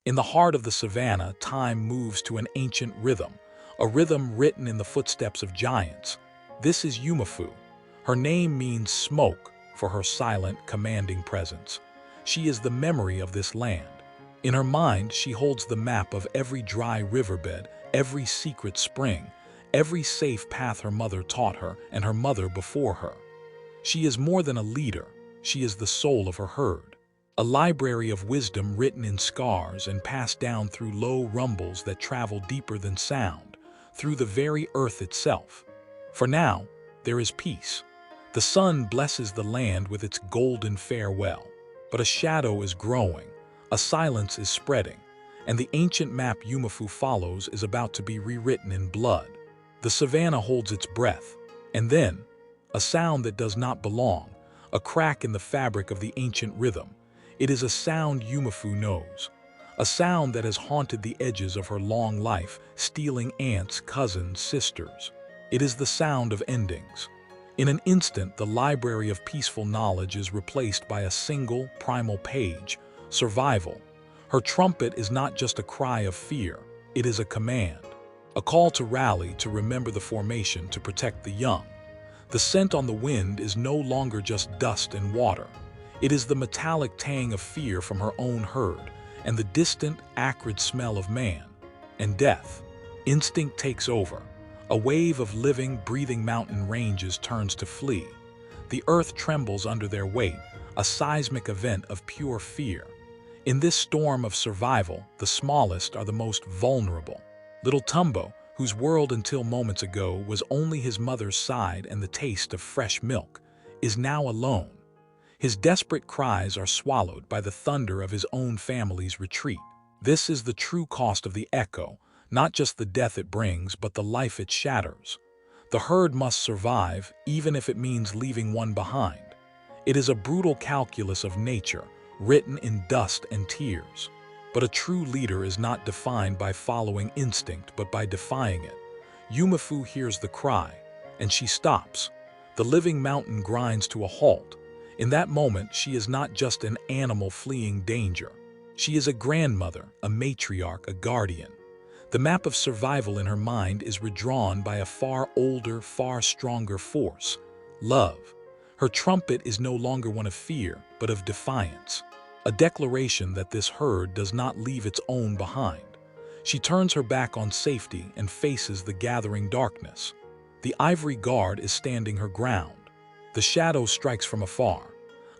In the heart of the savannah, time moves to an ancient rhythm, a rhythm written in the footsteps of giants. This is Umefu. Her name means smoke for her silent, commanding presence. She is the memory of this land. In her mind, she holds the map of every dry riverbed, every secret spring, every safe path her mother taught her and her mother before her. She is more than a leader, she is the soul of her herd. A library of wisdom written in scars and passed down through low rumbles that travel deeper than sound, through the very earth itself. For now, there is peace. The sun blesses the land with its golden farewell, but a shadow is growing, a silence is spreading, and the ancient map Umefu follows is about to be rewritten in blood. The savannah holds its breath, and then, a sound that does not belong, a crack in the fabric of the ancient rhythm. It is a sound Umefu knows, a sound that has haunted the edges of her long life, stealing aunts, cousins, sisters. It is the sound of endings. In an instant, the library of peaceful knowledge is replaced by a single, primal page, survival. Her trumpet is not just a cry of fear, it is a command, a call to rally, to remember the formation, to protect the young. The scent on the wind is no longer just dust and water. It is the metallic tang of fear from her own herd, and the distant, acrid smell of man and death. Instinct takes over. A wave of living, breathing mountain ranges turns to flee. The earth trembles under their weight, a seismic event of pure fear. In this storm of survival, the smallest are the most vulnerable. Little Tumbo, whose world until moments ago was only his mother's side and the taste of fresh milk, is now alone. His desperate cries are swallowed by the thunder of his own family's retreat. This is the true cost of the echo, not just the death it brings, but the life it shatters. The herd must survive, even if it means leaving one behind. It is a brutal calculus of nature, written in dust and tears. But a true leader is not defined by following instinct, but by defying it. Umefu hears the cry, and she stops. The living mountain grinds to a halt. In that moment, she is not just an animal fleeing danger. She is a grandmother, a matriarch, a guardian. The map of survival in her mind is redrawn by a far older, far stronger force, love. Her trumpet is no longer one of fear, but of defiance, a declaration that this herd does not leave its own behind. She turns her back on safety and faces the gathering darkness. The Ivory guard is standing her ground. The shadow strikes from afar,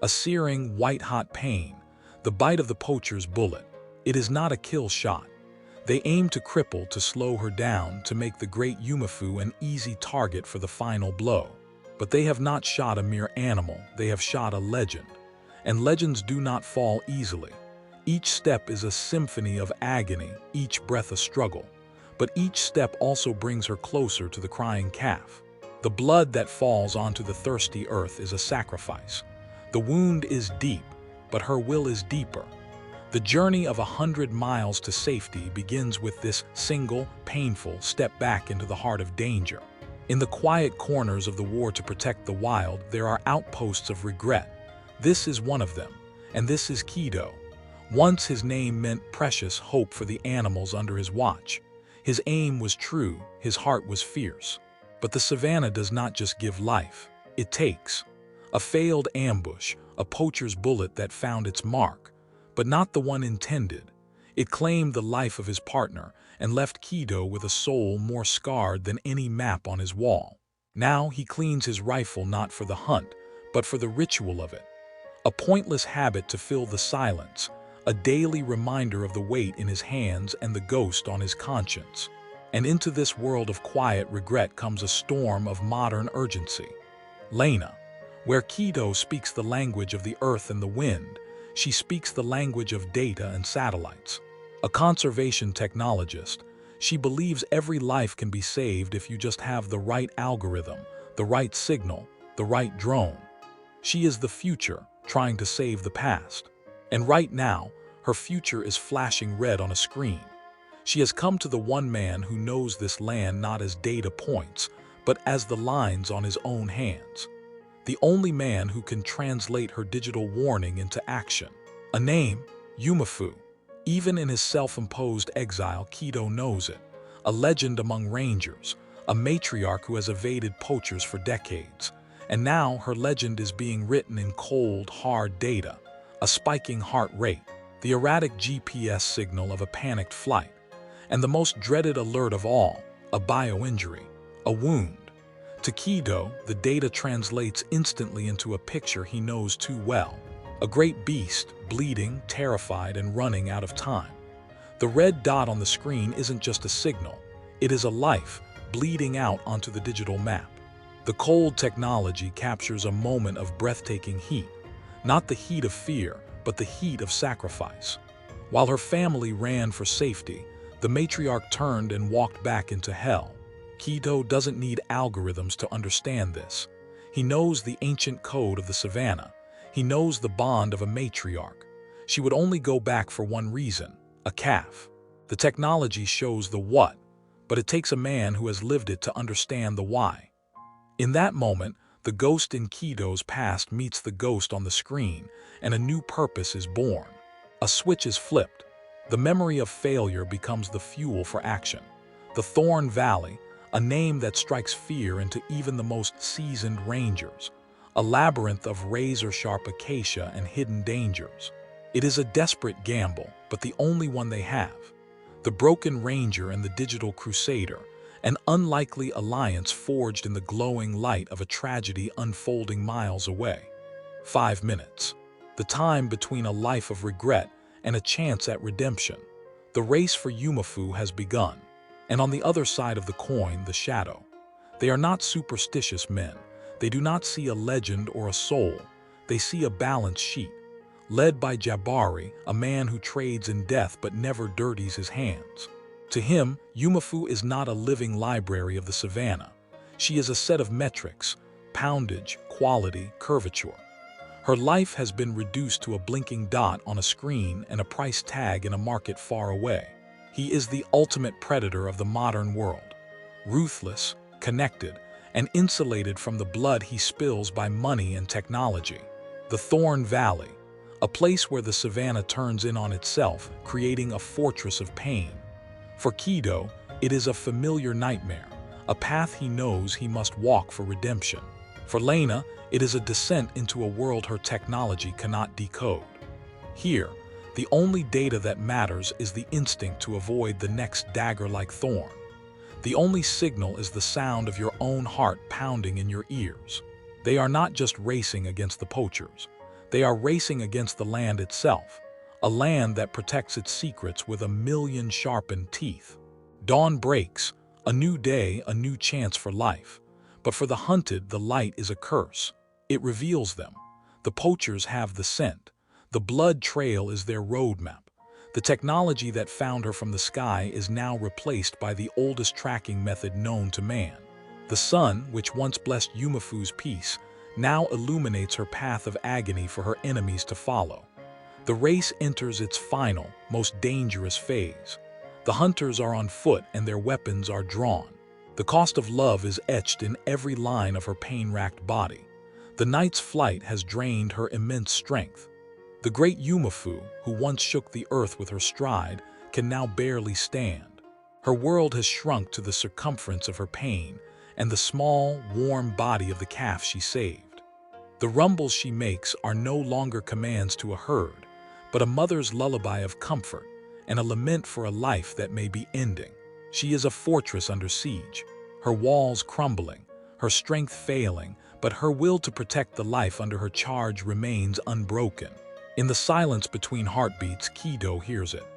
a searing, white-hot pain, the bite of the poacher's bullet. It is not a kill shot. They aim to cripple, to slow her down, to make the great Umefu an easy target for the final blow. But they have not shot a mere animal, they have shot a legend. And legends do not fall easily. Each step is a symphony of agony, each breath a struggle. But each step also brings her closer to the crying calf. The blood that falls onto the thirsty earth is a sacrifice. The wound is deep, but her will is deeper. The journey of 100 miles to safety begins with this single, painful step back into the heart of danger. In the quiet corners of the war to protect the wild, there are outposts of regret. This is one of them, and this is Kito. Once his name meant precious hope for the animals under his watch. His aim was true, his heart was fierce. But the savannah does not just give life, it takes. A failed ambush, a poacher's bullet that found its mark, but not the one intended. It claimed the life of his partner and left Kito with a soul more scarred than any map on his wall. Now he cleans his rifle not for the hunt, but for the ritual of it. A pointless habit to fill the silence, a daily reminder of the weight in his hands and the ghost on his conscience. And into this world of quiet regret comes a storm of modern urgency. Lena, where Kito speaks the language of the earth and the wind, she speaks the language of data and satellites. A conservation technologist, she believes every life can be saved if you just have the right algorithm, the right signal, the right drone. She is the future, trying to save the past. And right now, her future is flashing red on a screen. She has come to the one man who knows this land not as data points, but as the lines on his own hands. The only man who can translate her digital warning into action. A name, Umefu. Even in his self-imposed exile, Kito knows it. A legend among rangers, a matriarch who has evaded poachers for decades. And now her legend is being written in cold, hard data, a spiking heart rate, the erratic GPS signal of a panicked flight, and the most dreaded alert of all, a bioinjury, a wound. To Kito, the data translates instantly into a picture he knows too well. A great beast, bleeding, terrified, and running out of time. The red dot on the screen isn't just a signal, it is a life, bleeding out onto the digital map. The cold technology captures a moment of breathtaking heat, not the heat of fear, but the heat of sacrifice. While her family ran for safety, the matriarch turned and walked back into hell. Kito doesn't need algorithms to understand this. He knows the ancient code of the savannah. He knows the bond of a matriarch. She would only go back for one reason, a calf. The technology shows the what, but it takes a man who has lived it to understand the why. In that moment, the ghost in Kito's past meets the ghost on the screen, and a new purpose is born. A switch is flipped. The memory of failure becomes the fuel for action. The Thorn Valley, a name that strikes fear into even the most seasoned rangers. A labyrinth of razor-sharp acacia and hidden dangers. It is a desperate gamble, but the only one they have. The broken ranger and the digital crusader, an unlikely alliance forged in the glowing light of a tragedy unfolding miles away. 5 minutes. The time between a life of regret and a chance at redemption. The race for Umefu has begun. And on the other side of the coin, the shadow. They are not superstitious men. They do not see a legend or a soul. They see a balance sheet. Led by Jabari, a man who trades in death but never dirties his hands. To him, Umefu is not a living library of the savannah. She is a set of metrics, poundage, quality, curvature. Her life has been reduced to a blinking dot on a screen and a price tag in a market far away. He is the ultimate predator of the modern world. Ruthless, connected, and insulated from the blood he spills by money and technology. The Thorn Valley, a place where the savannah turns in on itself, creating a fortress of pain. For Kito, it is a familiar nightmare, a path he knows he must walk for redemption. For Lena, it is a descent into a world her technology cannot decode. Here, the only data that matters is the instinct to avoid the next dagger-like thorn. The only signal is the sound of your own heart pounding in your ears. They are not just racing against the poachers. They are racing against the land itself, a land that protects its secrets with 1,000,000 sharpened teeth. Dawn breaks, a new day, a new chance for life. But for the hunted, the light is a curse. It reveals them. The poachers have the scent. The blood trail is their roadmap. The technology that found her from the sky is now replaced by the oldest tracking method known to man. The sun, which once blessed Umefu's peace, now illuminates her path of agony for her enemies to follow. The race enters its final, most dangerous phase. The hunters are on foot and their weapons are drawn. The cost of love is etched in every line of her pain-racked body. The night's flight has drained her immense strength. The great Umefu, who once shook the earth with her stride, can now barely stand. Her world has shrunk to the circumference of her pain and the small, warm body of the calf she saved. The rumbles she makes are no longer commands to a herd, but a mother's lullaby of comfort and a lament for a life that may be ending. She is a fortress under siege, her walls crumbling, her strength failing, but her will to protect the life under her charge remains unbroken. In the silence between heartbeats, Kito hears it.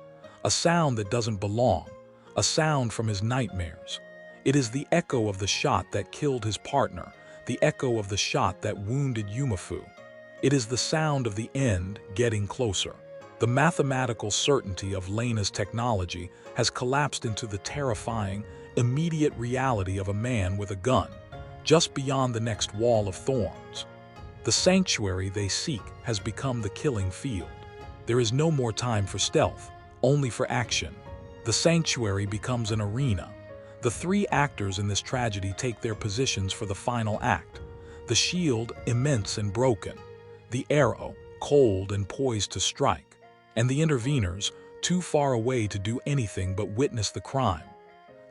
A sound that doesn't belong, a sound from his nightmares. It is the echo of the shot that killed his partner, the echo of the shot that wounded Umefu. It is the sound of the end getting closer. The mathematical certainty of Lena's technology has collapsed into the terrifying, immediate reality of a man with a gun, just beyond the next wall of thorns. The sanctuary they seek has become the killing field. There is no more time for stealth, only for action. The sanctuary becomes an arena. The three actors in this tragedy take their positions for the final act. The shield, immense and broken. The arrow, cold and poised to strike. And the interveners, too far away to do anything but witness the crime.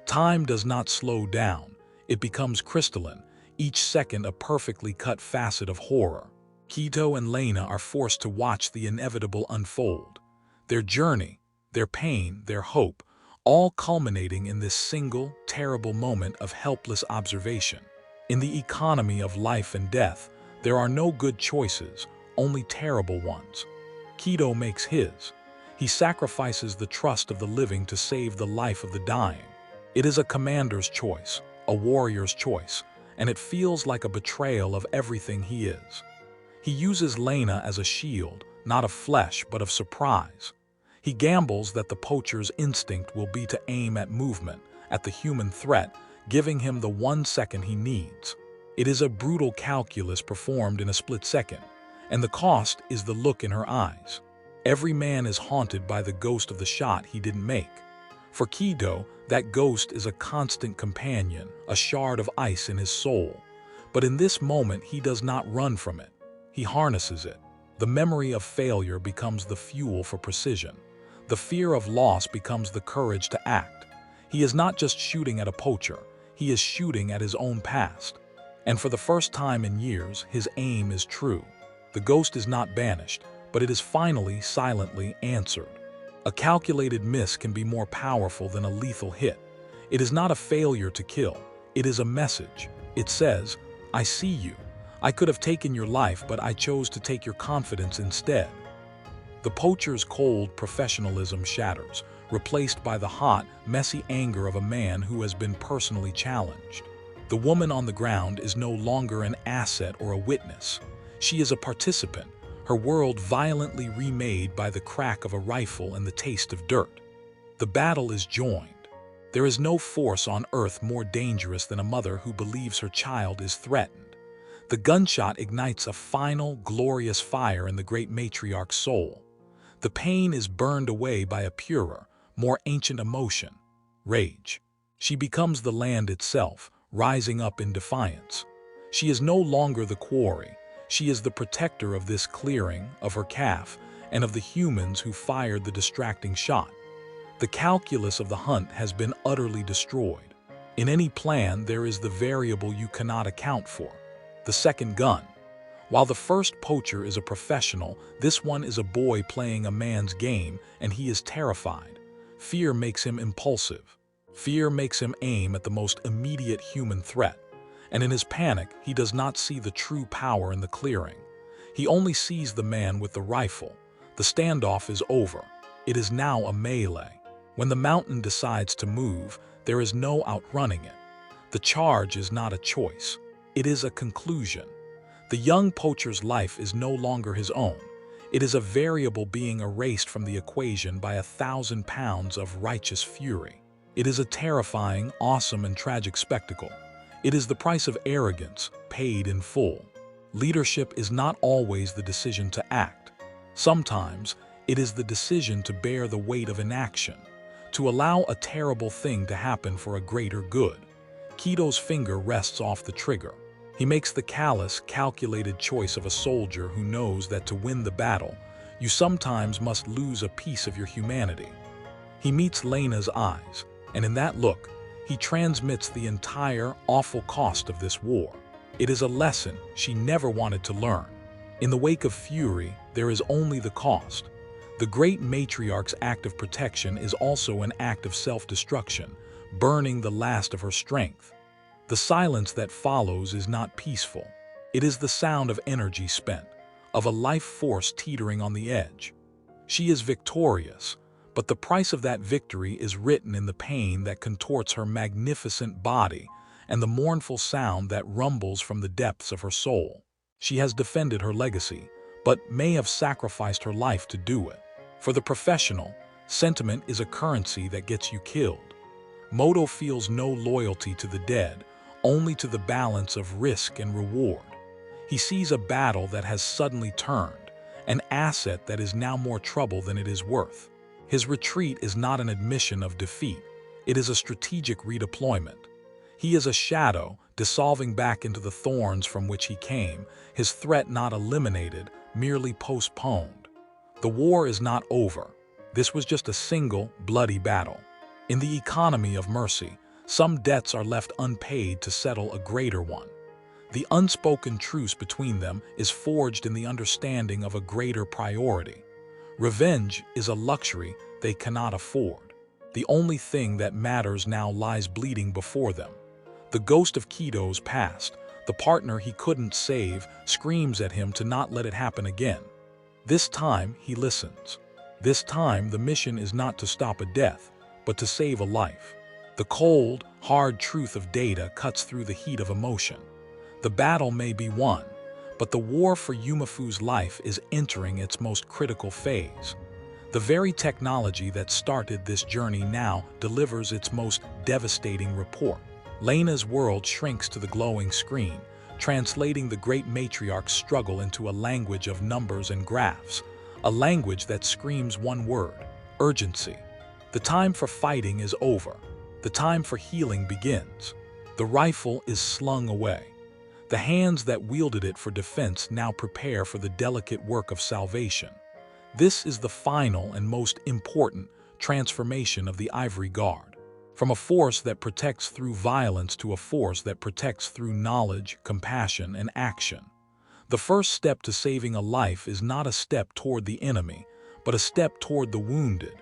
Time does not slow down. It becomes crystalline, each second a perfectly cut facet of horror. Kito and Lena are forced to watch the inevitable unfold. Their journey, their pain, their hope, all culminating in this single, terrible moment of helpless observation. In the economy of life and death, there are no good choices, only terrible ones. Kito makes his. He sacrifices the trust of the living to save the life of the dying. It is a commander's choice, a warrior's choice, and it feels like a betrayal of everything he is. He uses Lena as a shield, not of flesh but of surprise. He gambles that the poacher's instinct will be to aim at movement, at the human threat, giving him the 1 second he needs. It is a brutal calculus performed in a split second, and the cost is the look in her eyes. Every man is haunted by the ghost of the shot he didn't make. For Kito, that ghost is a constant companion, a shard of ice in his soul. But in this moment, he does not run from it. He harnesses it. The memory of failure becomes the fuel for precision. The fear of loss becomes the courage to act. He is not just shooting at a poacher, he is shooting at his own past. And for the first time in years, his aim is true. The ghost is not banished, but it is finally, silently answered. A calculated miss can be more powerful than a lethal hit. It is not a failure to kill, it is a message. It says, "I see you. I could have taken your life, but I chose to take your confidence instead." The poacher's cold professionalism shatters, replaced by the hot, messy anger of a man who has been personally challenged. The woman on the ground is no longer an asset or a witness. She is a participant, her world violently remade by the crack of a rifle and the taste of dirt. The battle is joined. There is no force on earth more dangerous than a mother who believes her child is threatened. The gunshot ignites a final, glorious fire in the great matriarch's soul. The pain is burned away by a purer, more ancient emotion, rage. She becomes the land itself, rising up in defiance. She is no longer the quarry. She is the protector of this clearing, of her calf, and of the humans who fired the distracting shot. The calculus of the hunt has been utterly destroyed. In any plan, there is the variable you cannot account for, the second gun. While the first poacher is a professional, this one is a boy playing a man's game, and he is terrified. Fear makes him impulsive. Fear makes him aim at the most immediate human threat. And in his panic, he does not see the true power in the clearing. He only sees the man with the rifle. The standoff is over. It is now a melee. When the mountain decides to move, there is no outrunning it. The charge is not a choice. It is a conclusion. The young poacher's life is no longer his own. It is a variable being erased from the equation by 1,000 pounds of righteous fury. It is a terrifying, awesome, and tragic spectacle. It is the price of arrogance, paid in full. Leadership is not always the decision to act. Sometimes, it is the decision to bear the weight of inaction, to allow a terrible thing to happen for a greater good. Kito's finger rests off the trigger. He makes the callous, calculated choice of a soldier who knows that to win the battle, you sometimes must lose a piece of your humanity. He meets Lena's eyes, and in that look, he transmits the entire, awful cost of this war. It is a lesson she never wanted to learn. In the wake of fury, there is only the cost. The great matriarch's act of protection is also an act of self-destruction, burning the last of her strength. The silence that follows is not peaceful. It is the sound of energy spent, of a life force teetering on the edge. She is victorious, but the price of that victory is written in the pain that contorts her magnificent body and the mournful sound that rumbles from the depths of her soul. She has defended her legacy, but may have sacrificed her life to do it. For the professional, sentiment is a currency that gets you killed. Moto feels no loyalty to the dead, only to the balance of risk and reward. He sees a battle that has suddenly turned, an asset that is now more trouble than it is worth. His retreat is not an admission of defeat, it is a strategic redeployment. He is a shadow, dissolving back into the thorns from which he came, his threat not eliminated, merely postponed. The war is not over. This was just a single, bloody battle. In the economy of mercy, some debts are left unpaid to settle a greater one. The unspoken truce between them is forged in the understanding of a greater priority. Revenge is a luxury they cannot afford. The only thing that matters now lies bleeding before them. The ghost of Kito's past, the partner he couldn't save, screams at him to not let it happen again. This time, he listens. This time, the mission is not to stop a death, but to save a life. The cold, hard truth of data cuts through the heat of emotion. The battle may be won, but the war for Umefu's life is entering its most critical phase. The very technology that started this journey now delivers its most devastating report. Lena's world shrinks to the glowing screen, translating the great matriarch's struggle into a language of numbers and graphs, a language that screams one word: urgency. The time for fighting is over. The time for healing begins. The rifle is slung away. The hands that wielded it for defense now prepare for the delicate work of salvation. This is the final and most important transformation of the Ivory Guard. From a force that protects through violence to a force that protects through knowledge, compassion, and action. The first step to saving a life is not a step toward the enemy, but a step toward the wounded.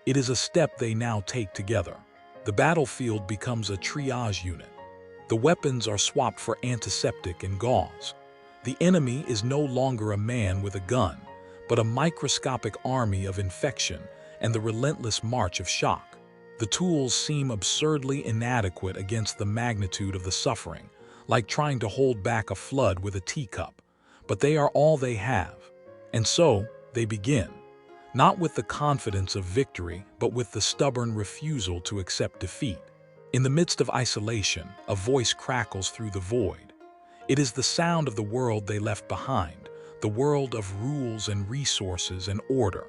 It is a step they now take together. The battlefield becomes a triage unit. The weapons are swapped for antiseptic and gauze. The enemy is no longer a man with a gun, but a microscopic army of infection and the relentless march of shock. The tools seem absurdly inadequate against the magnitude of the suffering, like trying to hold back a flood with a teacup. But they are all they have. And so, they begin. Not with the confidence of victory, but with the stubborn refusal to accept defeat. In the midst of isolation, a voice crackles through the void. It is the sound of the world they left behind, the world of rules and resources and order.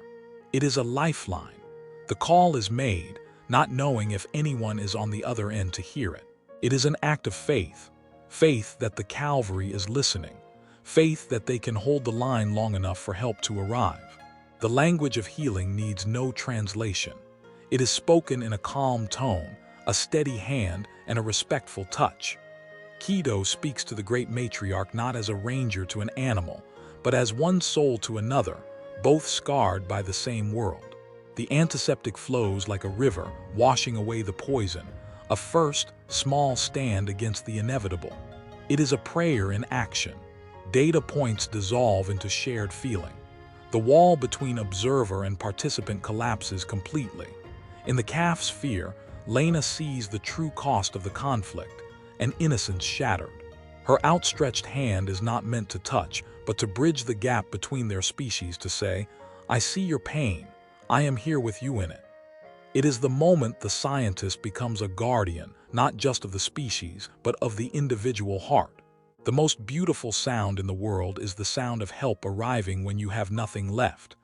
It is a lifeline. The call is made, not knowing if anyone is on the other end to hear it. It is an act of faith. Faith that the cavalry is listening. Faith that they can hold the line long enough for help to arrive. The language of healing needs no translation. It is spoken in a calm tone, a steady hand, and a respectful touch. Kito speaks to the great matriarch not as a ranger to an animal, but as one soul to another, both scarred by the same world. The antiseptic flows like a river, washing away the poison, a first, small stand against the inevitable. It is a prayer in action. Data points dissolve into shared feeling. The wall between observer and participant collapses completely. In the calf's fear, Lena sees the true cost of the conflict, an innocence shattered. Her outstretched hand is not meant to touch, but to bridge the gap between their species, to say, "I see your pain. I am here with you in it." It is the moment the scientist becomes a guardian, not just of the species, but of the individual heart. The most beautiful sound in the world is the sound of help arriving when you have nothing left.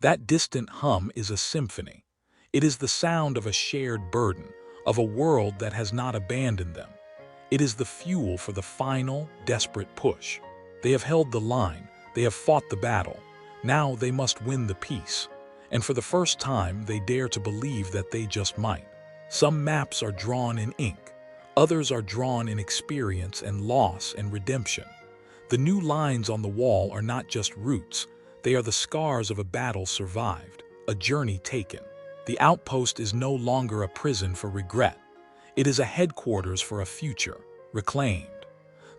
That distant hum is a symphony. It is the sound of a shared burden, of a world that has not abandoned them. It is the fuel for the final, desperate push. They have held the line, they have fought the battle. Now they must win the peace. And for the first time, they dare to believe that they just might. Some maps are drawn in ink. Others are drawn in experience and loss and redemption. The new lines on the wall are not just routes. They are the scars of a battle survived, a journey taken. The outpost is no longer a prison for regret. It is a headquarters for a future, reclaimed.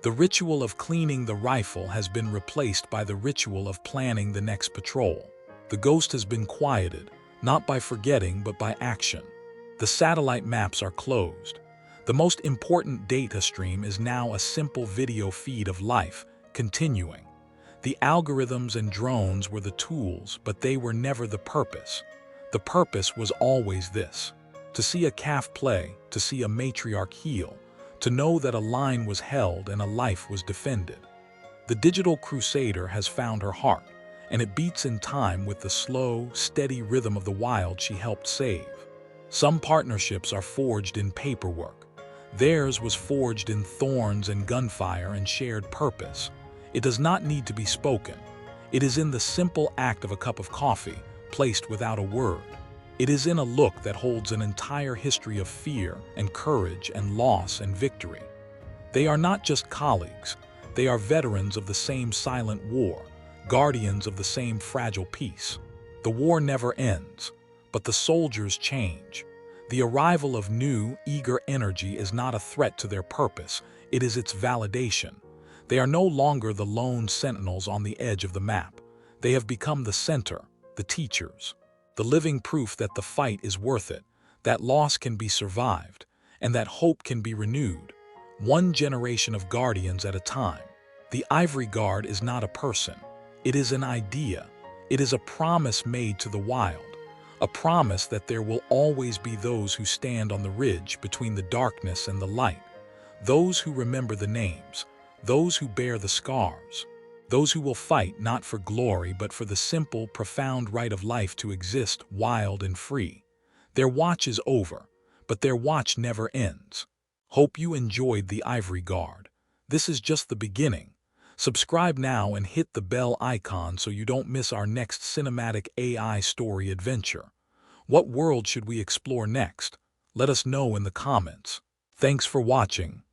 The ritual of cleaning the rifle has been replaced by the ritual of planning the next patrol. The ghost has been quieted, not by forgetting but by action. The satellite maps are closed. The most important data stream is now a simple video feed of life, continuing. The algorithms and drones were the tools, but they were never the purpose. The purpose was always this: to see a calf play, to see a matriarch heal, to know that a line was held and a life was defended. The digital crusader has found her heart, and it beats in time with the slow, steady rhythm of the wild she helped save. Some partnerships are forged in paperwork. Theirs was forged in thorns and gunfire and shared purpose. It does not need to be spoken. It is in the simple act of a cup of coffee, placed without a word. It is in a look that holds an entire history of fear and courage and loss and victory. They are not just colleagues, they are veterans of the same silent war, guardians of the same fragile peace. The war never ends, but the soldiers change. The arrival of new, eager energy is not a threat to their purpose, it is its validation. They are no longer the lone sentinels on the edge of the map. They have become the center, the teachers, the living proof that the fight is worth it, that loss can be survived, and that hope can be renewed, one generation of guardians at a time. The Ivory Guard is not a person. It is an idea. It is a promise made to the wild, a promise that there will always be those who stand on the ridge between the darkness and the light, those who remember the names, those who bear the scars, those who will fight not for glory but for the simple, profound right of life to exist wild and free. Their watch is over, but their watch never ends. Hope you enjoyed the Ivory Guard. This is just the beginning. Subscribe now and hit the bell icon so you don't miss our next cinematic AI story adventure. What world should we explore next? Let us know in the comments. Thanks for watching.